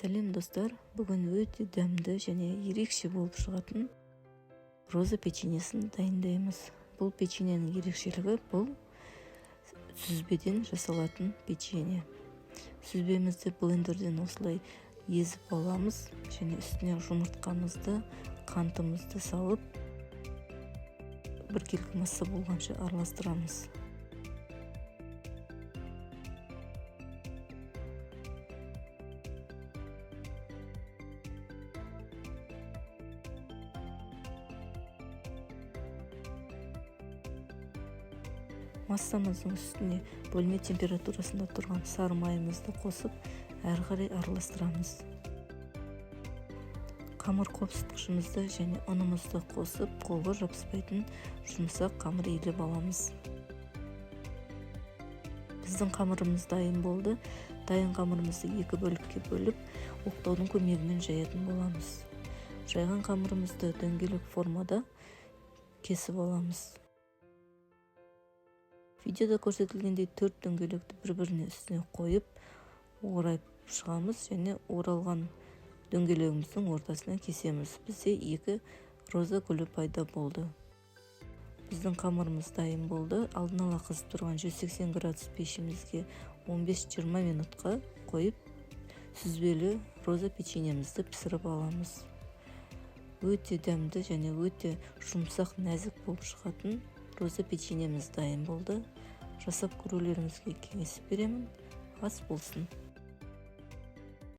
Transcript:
Сәлем достар, бүгін өте дәмді және ерекше болып шығатын роза печеньесін дайындаймыз. Бұл печеньенің ерекшелігі бұл сүзбеден жасалатын печенье. Сүзбемізді блендерден осылай езіп аламыз және үстіне жұмыртқамызды, қантымызды салып, біркелкі масса болғанша араластырамыз. Массамыздың үстіне бөлме температурасында тұрған сары майымызды қосып, әрі қарай араластырамыз. Қамыр қопсытқышымызды және ұнымызды қосып, қолға жабыспайтын жұмсақ қамыр илеп аламыз. Біздің қамырымыз дайын болды. Дайын қамырымызды екі бөлікке бөліп, оқтаудың көмегімен жаятын боламыз. Жайған қамырымызды дөңгелек формада кесіп аламыз. Видеода көрсетілгендей 4 дөңгелекті бір-біріне үстіне қойып, орайып шығамыз және оралған дөңгелегіміздің ортасынан кесеміз. Бізде 2 роза гүлі пайда болды. Біздің қамырымыз дайын болды. Алдын ала қызып тұрған 180 градус пешімізге 15-20 минутқа қойып, сүзбелі роза печеньемізді пісіріп аламыз. Өте дәмді және өте жұмсақ, нәзік болып шығатын роза печеньеміз дайын болды. Жасап көрулеріңізге кеңес беремін. Ас болсын.